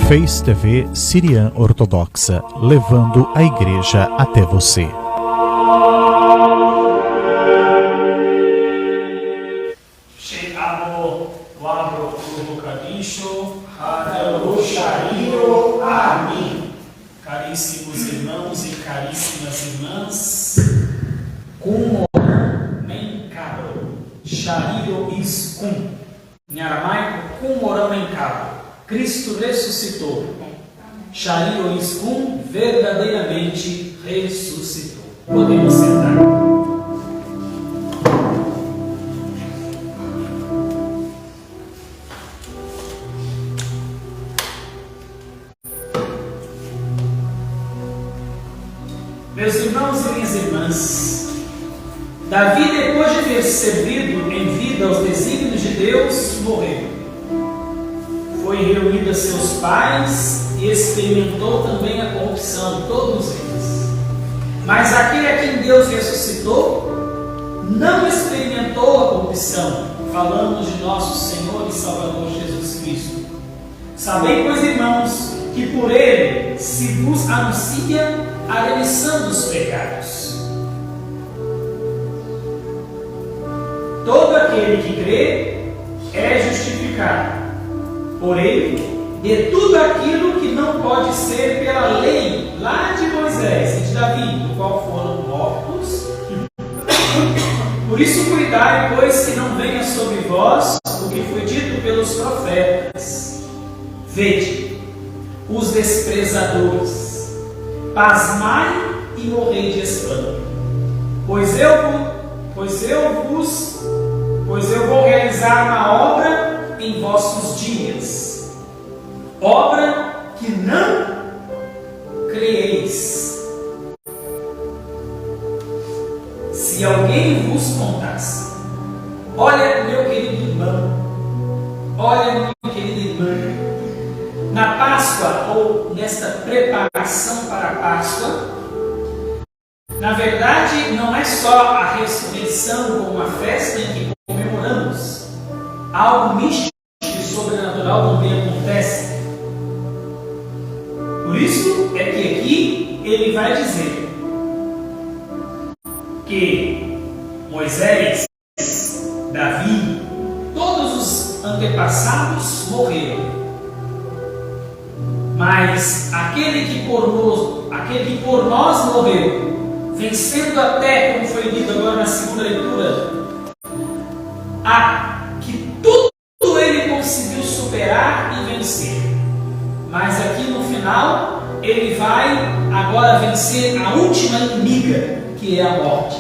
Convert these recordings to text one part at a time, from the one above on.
Face TV Sirian Ortodoxa, levando a igreja até você. Caríssimos irmãos e caríssimas irmãs, Kumoran Menkaro, Shariro Iskun, em aramaico, Kumoran Menkaro, Cristo ressuscitou. Shariro Iskun verdadeiramente ressuscitou. Podemos sentar. Meus irmãos e minhas irmãs, Davi, depois de ter servido em vida aos desígnios de Deus, morreu. Foi reunido a seus pais e experimentou também a corrupção, todos eles. Mas aquele a quem Deus ressuscitou, não experimentou a corrupção. Falamos de nosso Senhor e Salvador Jesus Cristo. Sabei, pois, irmãos, que por Ele se vos anuncia a remissão dos pecados. Todo aquele que crê é justificado por Ele de tudo aquilo que não pode ser pela lei lá de Moisés e de Davi, do qual foram mortos. Por isso cuidai, pois, que não venha sobre vós o que foi dito pelos profetas. Vede, os desprezadores, pasmai e morrei de espanto, pois eu vou realizar uma obra em vossos dias, obra que não creeis. Se alguém vos contasse, olha, meu querido irmão, olha, minha querida irmã, na Páscoa, ou nesta preparação para a Páscoa, na verdade, não é só a ressurreição como uma festa em que comemoramos. Algo místico e sobrenatural também acontece. Por isso é que aqui ele vai dizer que Moisés, Davi, todos os antepassados morreram. Mas aquele que por nós morreu, vencendo até, como foi dito agora na segunda leitura, que tudo ele conseguiu superar e vencer. Mas aqui no final, ele vai agora vencer a última inimiga, que é a morte.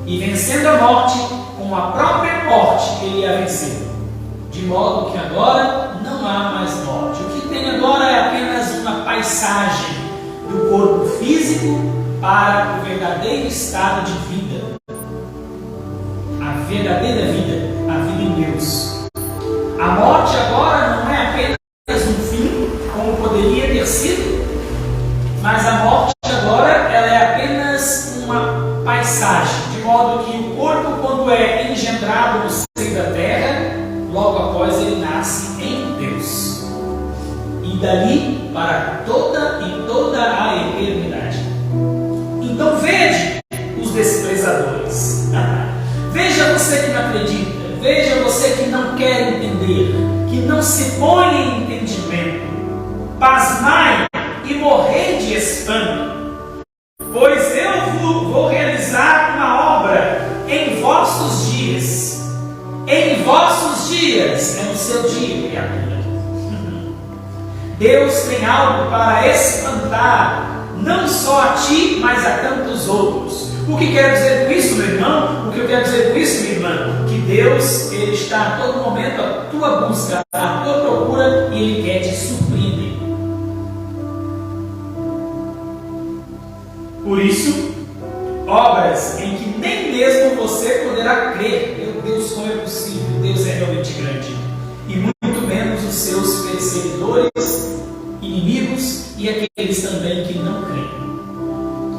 E vencendo a morte, com a própria morte, ele ia vencer. De modo que agora não há mais morte. O que tem agora é apenas uma paisagem do corpo físico para o verdadeiro estado de vida. A verdadeira vida, a vida em Deus. A morte agora não é apenas um fim, como poderia ter sido, mas a morte agora ela é apenas uma paisagem, de modo que o corpo, quando é engendrado no seio da terra, logo após ele nasce em Deus. E dali para toda a eternidade. Então vede os desprezadores. Veja você que não acredita. Veja você que não quer entender. Que não se põe em entendimento. Pasmai e morrei de espanto. Pois eu vou realizar uma obra em vossos dias. Em vossos dias, é no seu dia, criatura. Deus tem algo para espantar, não só a ti, mas a tantos outros. O que quero dizer com isso, meu irmão? O que eu quero dizer com isso, minha irmã? Que Deus, Ele está a todo momento à tua busca, à tua procura, e Ele quer te surpreender. Por isso, obras em que nem mesmo você poderá crer. Meu Deus, como é possível? Deus é realmente grande. E muito menos os seus perseguidores, inimigos e aqueles também que não creem.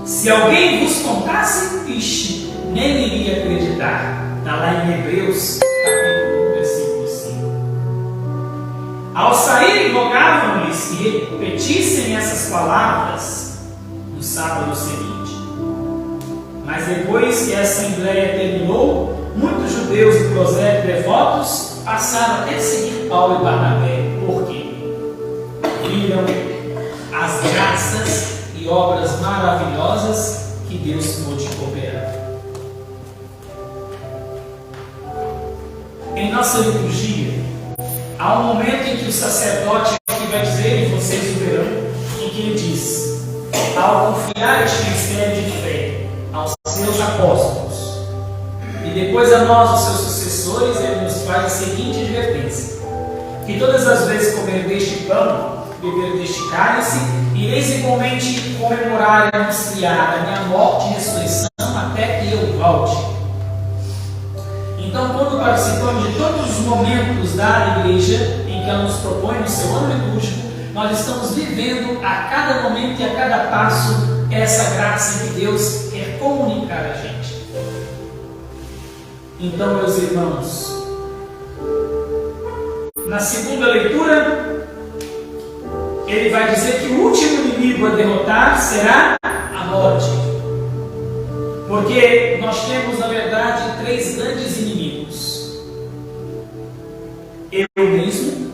Se alguém vos contasse, nem iria acreditar. Está lá em Hebreus, capítulo 1, versículo 5. Ao saírem, rogavam-lhes eles que repetissem essas palavras no sábado seguinte. Mas depois que a assembleia terminou, muitos judeus e prosélitos devotos passaram a perseguir Paulo e Barnabé. Por quê? Viram as graças e obras maravilhosas que Deus pôde cooperar. Em nossa liturgia, há um momento em que o sacerdote aqui vai dizer, e vocês o verão, em que ele diz: ao confiar este mistério de fé aos seus apóstolos, e depois a nós, os seus sucessores, ele nos faz a seguinte advertência: que todas as vezes comer deste pão, beber deste cálice, ireis igualmente comemorar e anunciar a minha morte e ressurreição até que eu volte. Então, quando participamos de todos os momentos da igreja em que ela nos propõe no seu ano litúrgico, nós estamos vivendo a cada momento e a cada passo essa graça que Deus quer comunicar a gente. Então, meus irmãos, na segunda leitura, ele vai dizer que o último inimigo a derrotar será a morte. Porque nós temos, na verdade, três grandes inimigos: eu mesmo,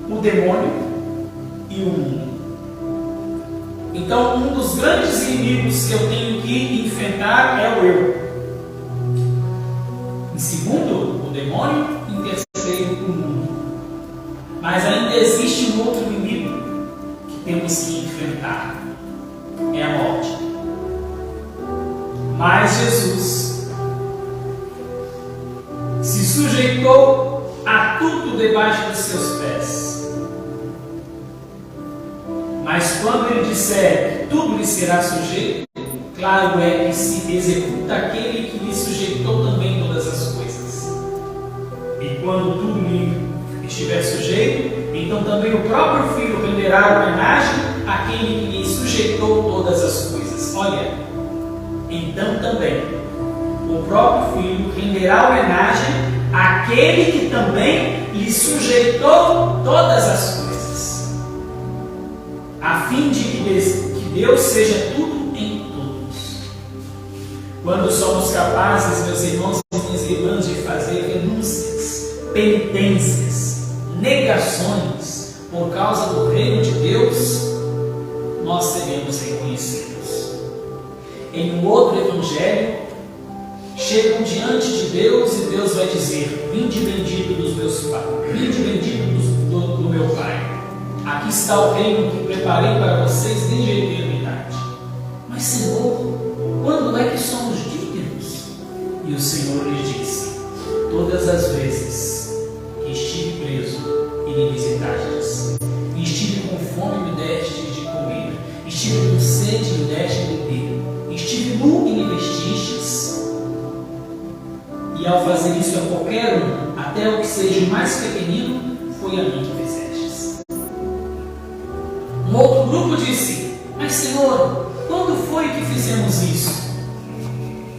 o demônio e o mundo. Então, um dos grandes inimigos que eu tenho que enfrentar é o eu. Em segundo, o demônio. Em terceiro, o mundo. Mas ainda existe um outro inimigo que temos que enfrentar: é a morte. Mas Jesus se sujeitou a tudo debaixo dos seus pés. Mas quando ele disser que tudo lhe será sujeito, claro é que se executa aquele que lhe sujeitou também todas as coisas. E quando tudo lhe estiver sujeito, então também o próprio Filho renderá homenagem àquele que lhe sujeitou todas as coisas. Olha, então também o próprio Filho renderá homenagem àquele que também lhe sujeitou todas as coisas, a fim de que Deus seja tudo em todos. Quando somos capazes, meus irmãos e minhas irmãs, de fazer renúncias, penitências, negações por causa do reino de Deus, nós seremos reconhecidos. Em um outro evangelho, chegam diante de Deus e Deus vai dizer: vinde bendito dos meus pais, vinde bendito do meu Pai. Aqui está o reino que preparei para vocês desde a eternidade. Mas, Senhor, quando é que somos dignos? E o Senhor lhe disse: todas as vezes que estive preso e me visitastes, e estive com fome e me destes de comer, estive com sede e me deste de beber, estive nu e me vestistes. E ao fazer isso a qualquer um, até o que seja o mais pequenino, foi a mim que fizestes. Um outro grupo disse: mas Senhor, quando foi que fizemos isso?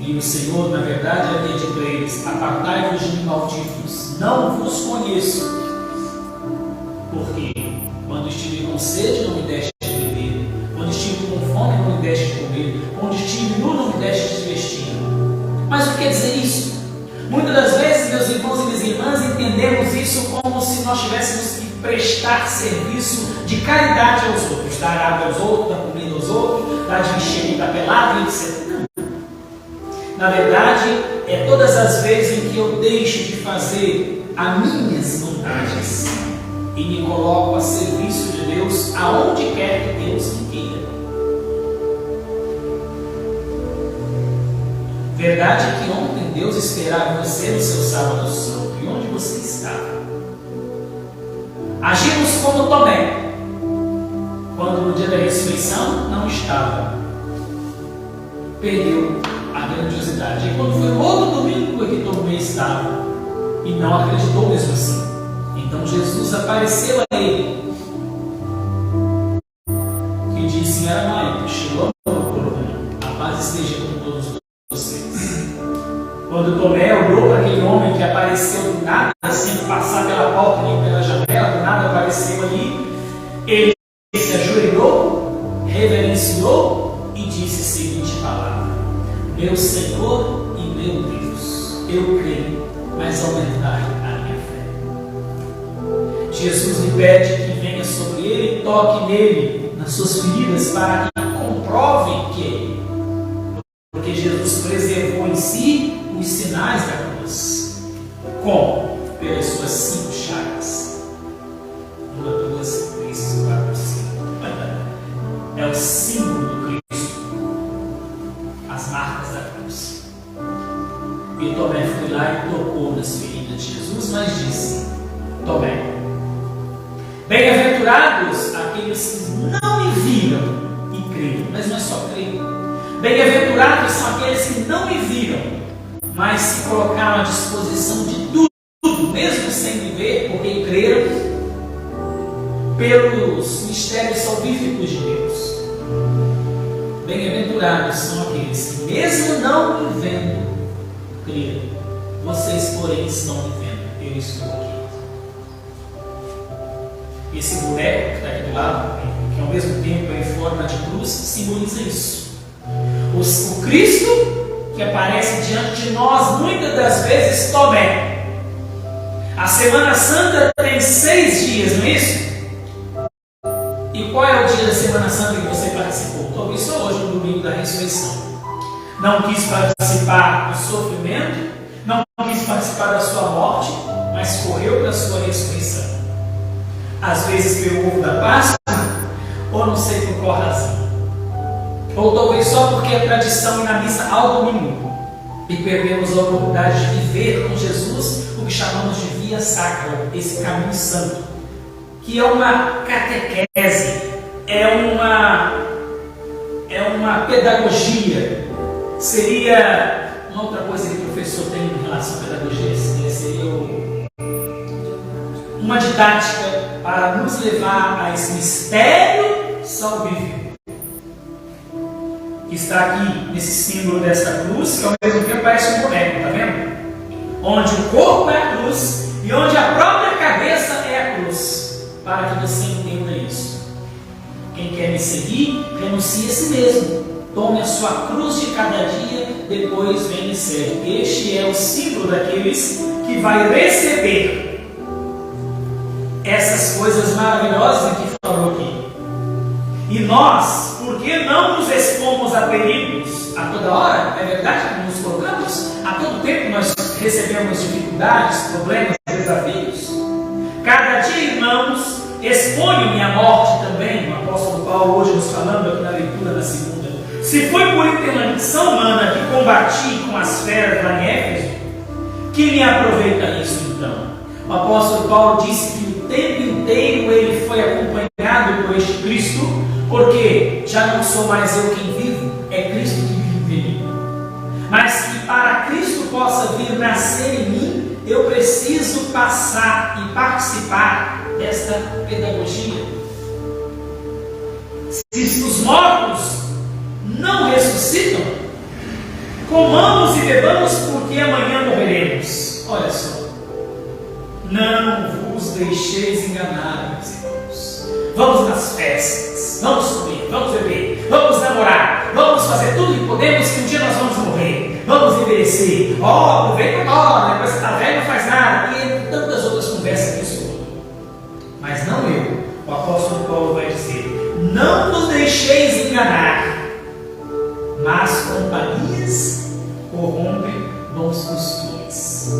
E o Senhor, na verdade, havia dito a eles: apartai-vos de mim, malditos, não vos conheço. Porque quando estive com sede, não me deste de beber, quando estive com fome, não me deste de comer, quando estive nu, não me deste de vestir. Mas o que quer dizer isso? Muitas das vezes, meus irmãos e minhas irmãs, entendemos isso como se nós tivéssemos que prestar serviço de caridade aos outros, dar água aos outros, dar comida aos outros, dar de vestir e dar pelado, etc. Não. Na verdade, é todas as vezes em que eu deixo de fazer as minhas vontades e me coloco a serviço de Deus aonde quer que Deus me queira. Verdade é que ontem Deus esperava você no seu sábado santo. E onde você estava? Agimos como Tomé, quando no dia da ressurreição não estava. Perdeu a grandiosidade. E quando foi no outro domingo que Tomé estava e não acreditou mesmo assim. Então Jesus apareceu a ele e disse em aramaico: Shalom, a paz esteja com todos vocês. Quando Tomé olhou para aquele homem que apareceu do nada, sem passar pela porta nem pela janela, do nada apareceu ali, eu creio, mas aumentai a minha fé. Jesus lhe pede que venha sobre ele e toque nele, nas suas feridas, para que comprovem que é ele. Porque Jesus preservou em si os sinais da cruz. Como? Pelas suas 5 chagas. 1, 2, 3, 4, 5. É o símbolo do Cristo. As marcas da cruz. E Tomé foi lá e tocou nas feridas de Jesus, mas disse: Tomé, bem-aventurados aqueles que não me viram e creram. Mas não é só crer. Bem-aventurados são aqueles que não me viram, mas se colocaram à disposição de tudo, mesmo sem me ver, porque creram pelos mistérios salvíficos de Deus. Bem-aventurados são aqueles que, mesmo não me vendo, creram. Vocês, porém, estão me vendo. Eu estou aqui. Esse boneco que está aqui do lado, que ao mesmo tempo é em forma de cruz, simboliza isso. O Cristo que aparece diante de nós, muitas das vezes, Tomé. A Semana Santa tem 6 dias, não é isso? E qual é o dia da Semana Santa que você participou? Talvez só hoje, no domingo da ressurreição. Não quis participar do sofrimento, não quis participar da sua morte, mas correu para a sua ressurreição. Às vezes pelo ovo da Páscoa, ou não sei por qual razão. Ou talvez só porque é tradição ir na missa ao domingo e perdemos a oportunidade de viver com Jesus o que chamamos de via sacra, esse caminho santo, que é uma catequese, é uma pedagogia. Seria uma outra coisa que o professor tem em relação à pedagogia, seria uma didática para nos levar a esse mistério salvífico que está aqui nesse símbolo dessa cruz, que ao mesmo tempo parece um boneco, está vendo? Onde o corpo é a cruz e onde a própria cabeça é a cruz, para que você entenda isso. Quem quer me seguir, renuncie a si mesmo, tome a sua cruz de cada dia, depois vem me segue. Este é o símbolo daqueles que vai receber essas coisas maravilhosas que falou aqui. E nós, por que não nos expomos a perigos a toda hora? É verdade que nos colocamos? A todo tempo nós recebemos dificuldades, problemas, desafios. Cada dia, irmãos, exponho-me à morte também. O apóstolo Paulo hoje nos falando aqui na leitura da segunda. Se foi por intervenção humana que combati com as feras lá em Éfeso, que me aproveita isso então? O apóstolo Paulo disse que o tempo inteiro ele foi acompanhado por este Cristo, porque já não sou mais eu quem vivo, é Cristo que vive em mim. Mas que para Cristo possa vir nascer em mim, eu preciso passar e participar desta pedagogia. Se os mortos não ressuscitam, comamos e bebamos, porque amanhã morreremos. Olha só. Não vos deixeis enganar, meus irmãos. Vamos nas festas, vamos comer, vamos beber, vamos namorar, vamos fazer tudo que podemos, que um dia nós vamos morrer, vamos envelhecer. Aproveita agora, depois que está velho não faz nada. E tantas outras conversas que isso. Mas não eu. O apóstolo Paulo vai dizer: não vos deixeis enganar, mas companhias corrompem bons costumes.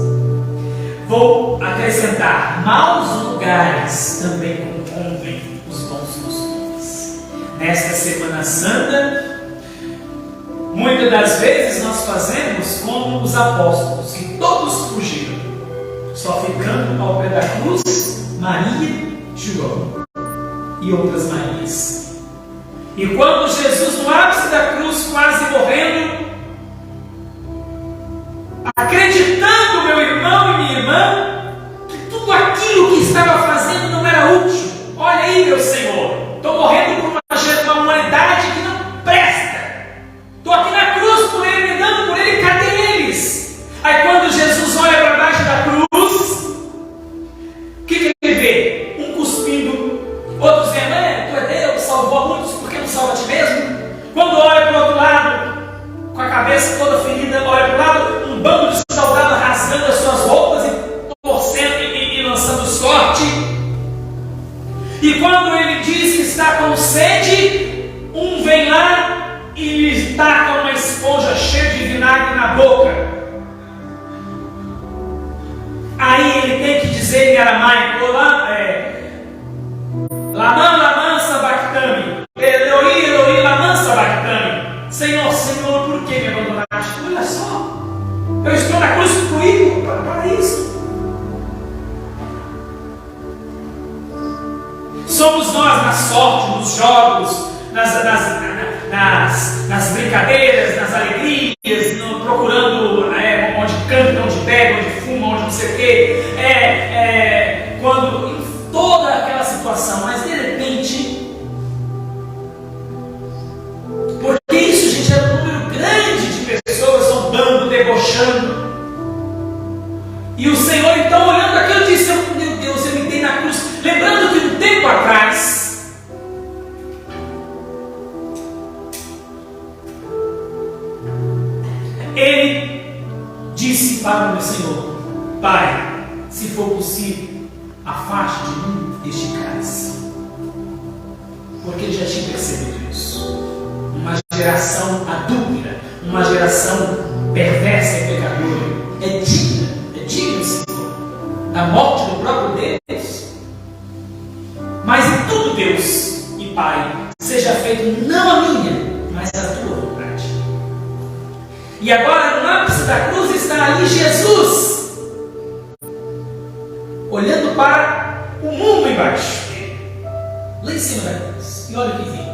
Vou acrescentar: maus lugares também corrompem os bons costumes. Nesta Semana Santa, muitas das vezes nós fazemos como os apóstolos, que todos fugiram, só ficando ao pé da cruz Maria, João e outras Marias. E quando Jesus, no ápice da cruz, quase morrendo, acreditando, meu irmão e minha irmã, que tudo aquilo que estava fazendo não era útil. Olha aí, meu Senhor, estou morrendo por uma humanidade que não presta. Estou aqui na cruz por ele, me dando por ele, cadê eles? Aí quando Jesus olha para baixo da cruz, o que ele vê? Um cuspindo, outros dizendo: tu é Deus, salvou muitos, por que não salva a ti mesmo? Quando olha para o outro lado, com a cabeça toda ferida, olha para o lado, um bando de soldado rasgando está com sede, um vem lá e lhe taca uma esponja cheia de vinagre na boca. Aí ele tem que dizer em aramaico, Lamã, Lamã, sabachthani. Eloi, Eloi, Lamã, sabachthani. Senhor, Senhor, por que me abandonaste? Olha só, eu estou na cruz comigo para isso. Somos nós na sorte, nos jogos, nas brincadeiras, nas alegrias, procurando onde canta, onde bebe, onde fuma, onde não sei o quê, quando em toda aquela situação, mas de repente, porque isso, gente, era um número grande de pessoas zombando, debochando, e o Senhor então olhando aquilo disse: meu Deus, eu me dei na cruz, lembrando que um tempo atrás ele disse para o meu Senhor: Pai, se for possível, afaste de mim este cálice. Porque ele já tinha percebido isso. Uma geração adúltera, uma geração perversa e pecadora, é digna, Senhor, da morte do próprio Deus. Mas em tudo, Deus e Pai, seja feito não a minha, mas a tua vontade. E agora, no ápice da cruz, está ali Jesus, olhando para o mundo embaixo, lá em cima da cruz. E olha o que vem: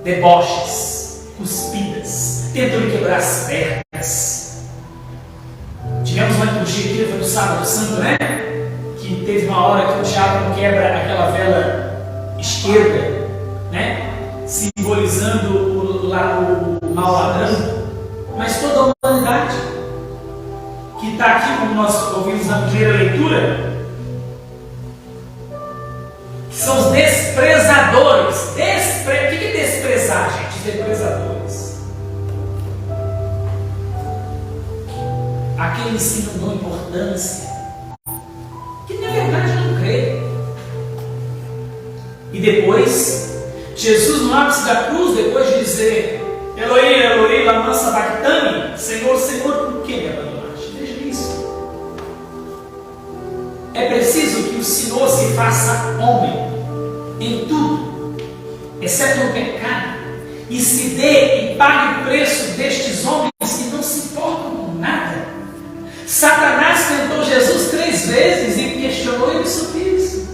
deboches, cuspidas, tentando quebrar as pernas. Tivemos uma liturgia aqui, foi no Sábado Santo, né? Que teve uma hora que o diabo quebra aquela vela esquerda, né? Simbolizando o mau ladrão, mas toda a humanidade que está aqui, como nós ouvimos na primeira leitura, que são os desprezadores. O que é desprezar, gente? Desprezadores. Aqueles que não dão importância, que na verdade não crê. E depois, Jesus no ápice da cruz, depois de dizer: Eloi, Eloi, lama sabachthani, Senhor, Senhor, por que me abandonaste? Veja isso. É preciso que o Senhor se faça homem em tudo, exceto no pecado, e se dê e pague o preço destes homens que não se importam com nada. Satanás tentou Jesus 3 vezes e questionou ele sobre isso,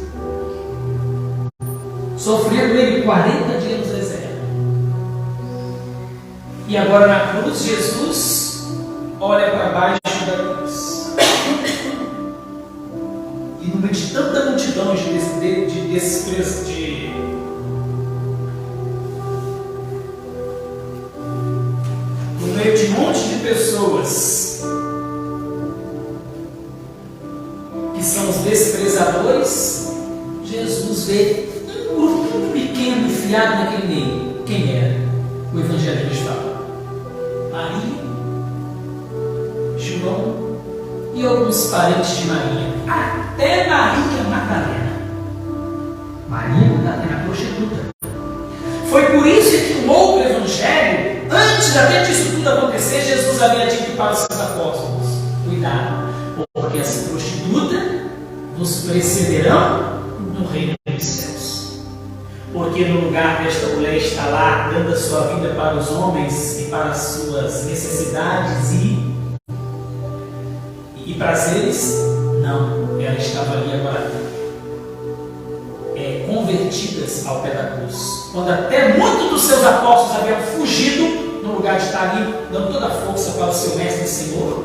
sofrendo ele 40 dias no deserto. E agora na cruz, Jesus olha para baixo da cruz, e no meio de tanta multidão no meio de um monte de pessoas que são os desprezadores, Jesus vê um grupo pequeno enfiado naquele meio. Quem era? O evangelista fala: Maria, João e alguns parentes de Maria, até Maria Madalena. Maria Madalena, a prostituta. Foi por isso que no outro evangelho, antes até disso tudo acontecer, Jesus havia dito para os seus apóstolos: cuidado, porque essa prostituta nos precederão no reino dos céus. Porque no lugar desta mulher está lá, dando a sua vida para os homens e para as suas necessidades e prazeres, não, ela estava ali agora, convertidas ao pé da cruz. Quando até muitos dos seus apóstolos haviam fugido, no lugar de estar ali, dando toda a força para o seu mestre e Senhor,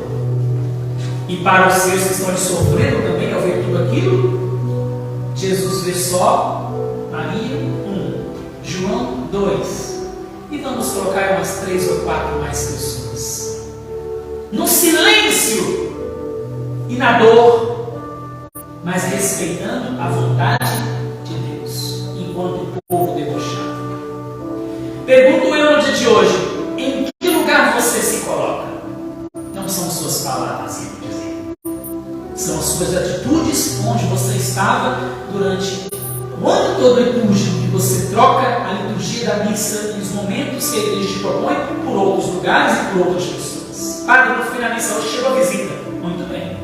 e para os seus que estão ali sofrendo também ao ver tudo aquilo, Jesus vê só Maria, 1, João, 2, e vamos colocar umas 3 ou 4 mais pessoas, no silêncio e na dor, mas respeitando a vontade de Deus, enquanto o povo debochava. Pergunto eu no dia de hoje: em que lugar você se coloca? Não são suas palavras, eu vou dizer, são as suas atitudes onde você estava durante o ano todo litúrgico que você troca a liturgia da missa e os momentos que a igreja te propõe por outros lugares e por outras pessoas. Padre, no fim da missa hoje chegou a visita. Muito bem.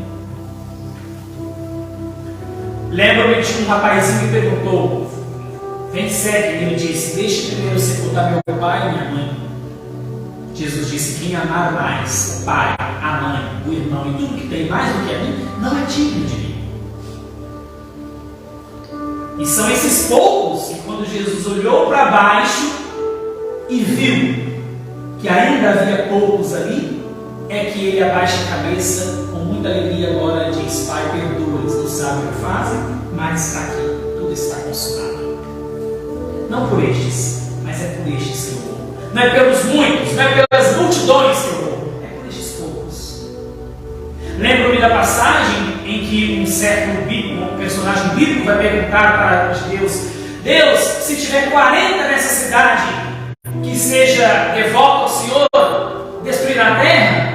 Lembro-me de um rapazinho que perguntou: vem, segue. Ele disse: deixe primeiro sepultar meu pai e minha mãe. Jesus disse: quem amar mais o pai, a mãe, o irmão e tudo que tem mais do que a mim, não é digno de mim. E são esses poucos que, quando Jesus olhou para baixo e viu que ainda havia poucos ali, é que ele abaixa a cabeça com muita alegria agora e diz: Pai, perdoa-lhes, não sabem o que fazem, mas está aqui, tudo está consumado. Não por estes, mas é por estes que eu vou. Não é pelos muitos, não é pelas multidões que eu vou, é por estes poucos. Lembro-me da passagem em que um personagem bíblico vai perguntar para Deus: Deus, se tiver 40 nessa cidade que seja devoto ao Senhor, destruirá a terra?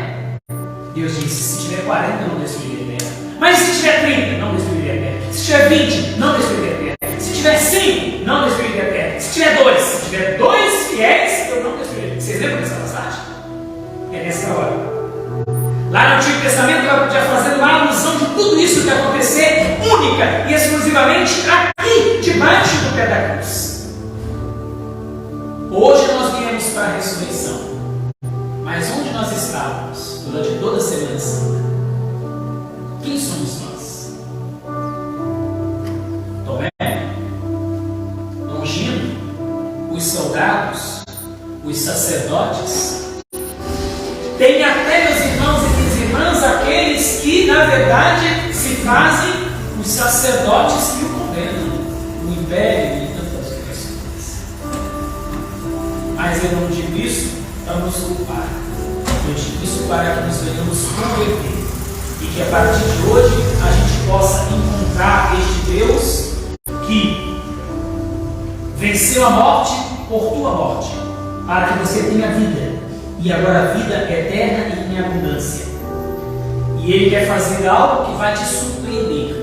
Deus disse: se tiver 40, não destruiria a terra. Mas se tiver 30, não destruiria a terra. Se tiver 20, não destruiria a terra. Se tiver 5, não destruiria a terra. Se tiver 2, se tiver 2 fiéis, eu não destruiria. Vocês lembram dessa passagem? É nessa hora. Lá no Antigo Testamento, ela podia fazer uma alusão de tudo isso que acontecer, única e exclusivamente aqui, debaixo do pé da cruz. Hoje nós viemos para a ressurreição. Mas onde nós estávamos durante toda a Semana Santa? Quem somos nós? Tomé? Longino? Os soldados? Os sacerdotes? Tem até, meus irmãos e minhas irmãs, aqueles que, na verdade, se fazem os sacerdotes que o condenam, o império e tantas outras coisas. Mas eu não digo isso para nos culpar. Eu digo isso para que nos venhamos converter. E que a partir de hoje a gente possa encontrar este Deus que venceu a morte por tua morte, para que você tenha vida. E agora a vida é eterna e em abundância. E Ele quer fazer algo que vai te surpreender.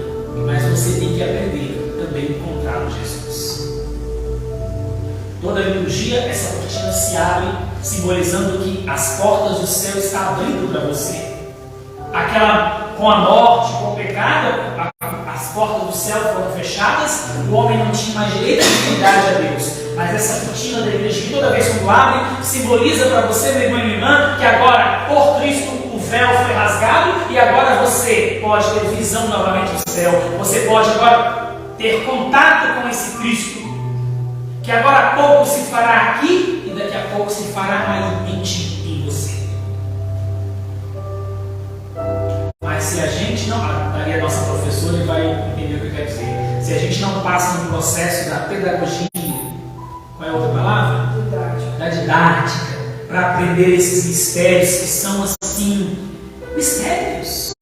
Mas você tem que aprender também a encontrar o Jesus. Toda a liturgia, essa cortina se abre, simbolizando que as portas do céu estão abrindo para você. Aquela com a morte, com o pecado, as portas do céu foram fechadas, o homem não tinha mais direito de dignidade a Deus. Mas essa cortina da igreja, que toda vez quando abre, simboliza para você, meu irmão e minha irmã, que agora, por Cristo, o véu foi rasgado e agora você pode ter visão novamente do céu. Você pode agora ter contato com esse Cristo, que agora a pouco se fará aqui e daqui a pouco se fará aí em ti, em você. Mas se a gente não, ali a nossa professora vai entender o que eu quero dizer. Se a gente não passa no processo da pedagogia, qual é a outra palavra? Da didática, para aprender esses mistérios que são assim, mistérios,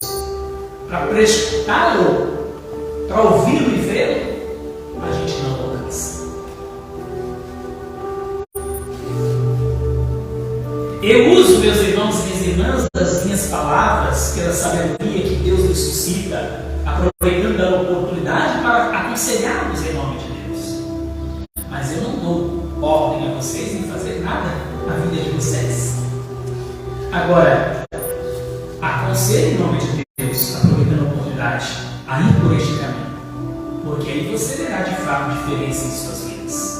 para prestá-lo, para ouvi-lo e vê-lo, a gente não alcança. Eu uso, meus irmãos e minhas irmãs, das minhas palavras, pela sabedoria que Deus nos suscita, aproveitando a oportunidade para aconselhá-los em nome de Deus. Mas eu não dou ordem a vocês em fazer nada na vida de vocês. Agora, aconselhe em nome de Deus, aproveitando a oportunidade, a ir por este caminho, porque aí você verá de fato diferença em suas vidas.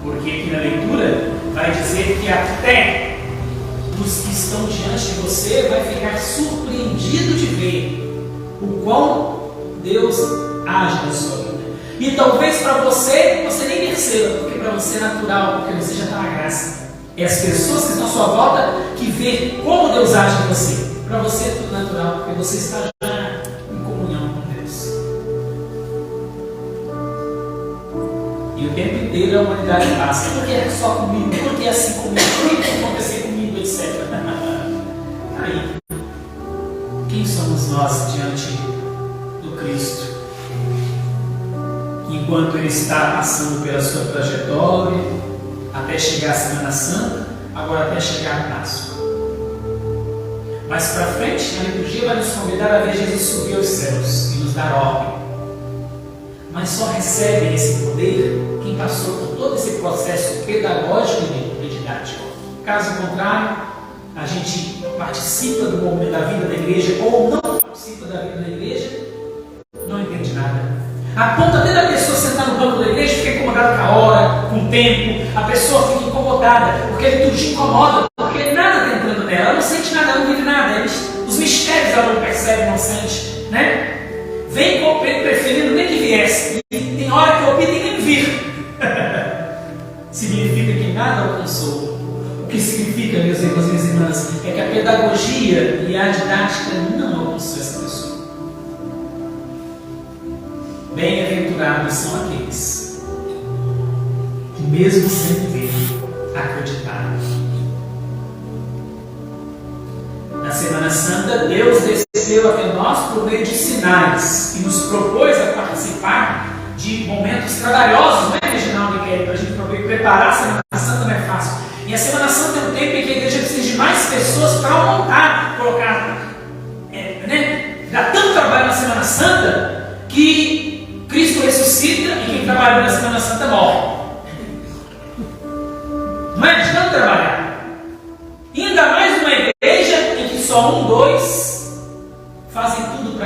Porque aqui na leitura vai dizer que até os que estão diante de você vai ficar surpreendido de ver o quão Deus age na sua vida. E talvez para você nem perceba, porque para você é natural, porque você já está na graça. É as pessoas que estão à sua volta que vê como Deus age em você. Para você é tudo natural, porque você está já em comunhão com Deus. E o tempo inteiro a humanidade passa. Por que é só comigo? Por que é assim comigo? Por que tem que acontecer comigo, etc. Aí, quem somos nós diante do Cristo? Enquanto Ele está passando pela sua trajetória, até chegar à Semana Santa, agora até chegar à Páscoa. Mais para frente, a liturgia vai nos convidar a ver Jesus subir aos céus e nos dar ordem. Mas só recebe esse poder quem passou por todo esse processo pedagógico e didático. Caso contrário, a gente participa do momento da vida da igreja ou não participa da vida da igreja, não entende nada. A ponto até da pessoa sentar no banco da igreja, fica incomodada com a hora, com o tempo, a pessoa fica incomodada, porque ele tudo te incomoda, porque nada está entrando nela, ela não sente nada, ela não vive nada, os mistérios ela não percebe, não sente, né? Vem preferindo nem que viesse, e tem hora que eu ouvi nem vir. Significa que nada alcançou. O que significa, meus irmãos e minhas irmãs, é que a pedagogia e a didática não alcançou essa pessoa. Bem-aventurados são aqueles que, mesmo sem ver, acreditaram. Na Semana Santa, Deus desceu até nós por meio de sinais e nos propôs a participar de momentos trabalhosos, né, Reginaldo e Kelly, para a gente preparar a Semana Santa não é fácil. E a Semana Santa é um tempo em que a igreja precisa de mais pessoas para montar, colocar, dá tanto trabalho na Semana Santa que Cristo ressuscita e quem trabalha na Semana Santa morre. Não é de tanto trabalhar. E ainda mais numa igreja em que só 1, 2 fazem tudo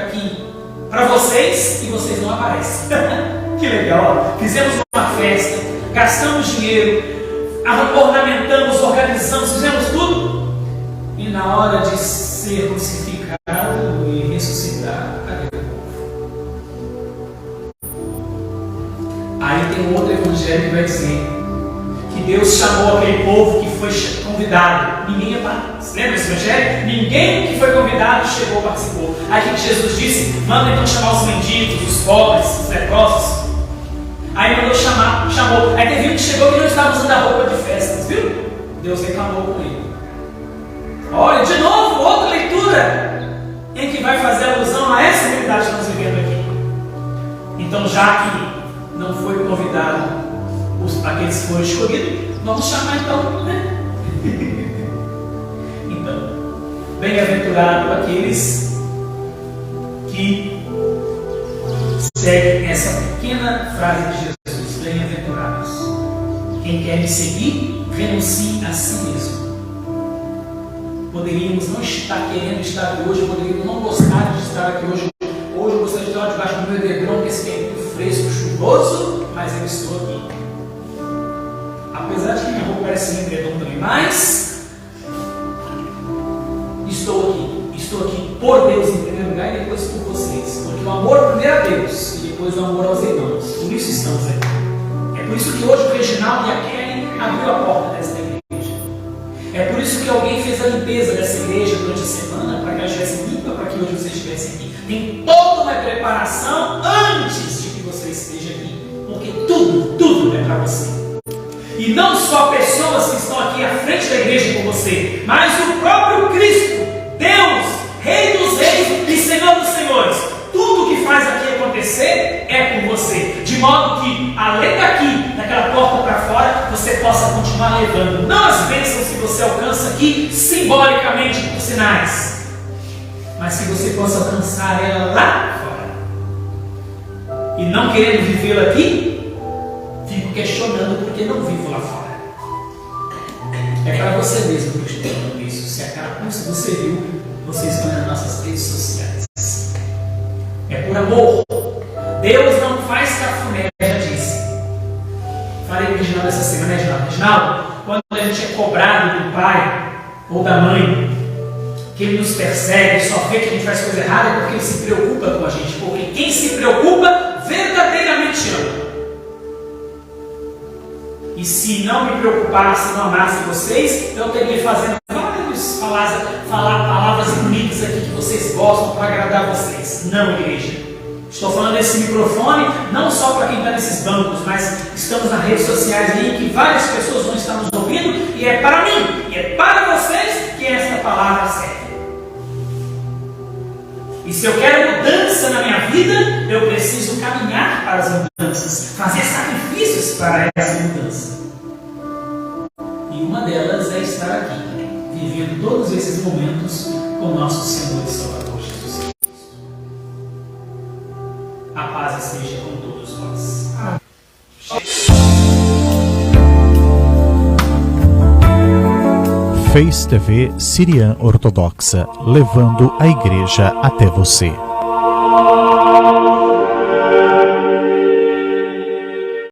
para vocês e vocês não aparecem. Que legal! Fizemos uma festa, gastamos dinheiro, ornamentamos, organizamos, fizemos tudo. E na hora de ser crucificado e ressuscitar, cadê o povo? Aí tem um outro evangelho que vai dizer que Deus chamou aquele povo que foi convidado. Ninguém participou. Lembra esse evangelho? Ninguém que foi convidado chegou, participou. Aí que Jesus disse: manda então chamar os mendigos, os pobres, os leprosos. Aí mandou chamou. Aí teve um que chegou que não estava usando a roupa de festa, viu? Deus reclamou com ele. Olha, de novo, outra leitura em que vai fazer alusão a essa realidade que estamos vivendo aqui. Então, já que não foi convidado aqueles que foram escolhidos, vamos chamar então, né? Então, bem-aventurado aqueles que seguem essa pequena frase de Jesus: bem-aventurados. Quem quer me seguir, renuncie a si mesmo. Poderíamos não estar querendo estar aqui hoje, poderíamos não gostar de estar aqui hoje. Hoje eu gostaria de estar debaixo do meu edredom, que esse tempo fresco, chuvoso, mas eu estou aqui. Apesar de que minha roupa parece um edredom também, mas estou aqui por Deus em primeiro lugar e depois por vocês, porque o amor primeiro a Deus e depois o amor aos irmãos, por isso estamos aqui. É por isso que hoje o Reginaldo e a Kelly abriu a porta desta igreja. É por isso que alguém fez a limpeza dessa igreja durante a semana, para que ela estivesse limpa, para que hoje vocês estivessem aqui. Tem toda uma preparação antes de que você esteja aqui, porque tudo é para você. E não só pessoas que estão aqui à frente da igreja com você, mas o próprio Cristo, Deus, Rei dos Reis e Senhor dos Senhores. Tudo que faz aqui acontecer é por você. De modo que, além daqui, daquela porta para fora, você possa continuar levando, não as bênçãos que você alcança aqui, simbolicamente por sinais, mas que você possa alcançar ela lá fora. E não querendo vivê-la aqui, fico questionando porque não vivo lá fora. É para você mesmo que eu estou falando isso. Se a carapuça você viu, vocês estão nas nossas redes sociais. É por amor. Deus não faz cafuné, já disse. Falei com o Reginaldo essa semana, Reginaldo, quando a gente é cobrado do pai ou da mãe, que ele nos persegue, só vê que a gente faz coisa errada, é porque ele se preocupa com a gente. Porque quem se preocupa verdadeiramente ama. E se não me preocupasse, não amasse vocês, eu teria fazendo palavras bonitas aqui que vocês gostam para agradar vocês. Não, igreja. Estou falando desse microfone não só para quem está nesses bancos, mas estamos nas redes sociais aí que várias pessoas vão estar nos ouvindo, e é para mim, e é para vocês que esta palavra serve. E se eu quero mudança na minha vida, eu preciso caminhar para as mudanças, fazer sacrifícios para essa mudança. E uma delas é estar aqui, vivendo todos esses momentos com nosso Senhor e Salvador Jesus Cristo. A paz esteja com todos nós. Face TV Sirian Ortodoxa, levando a igreja até você.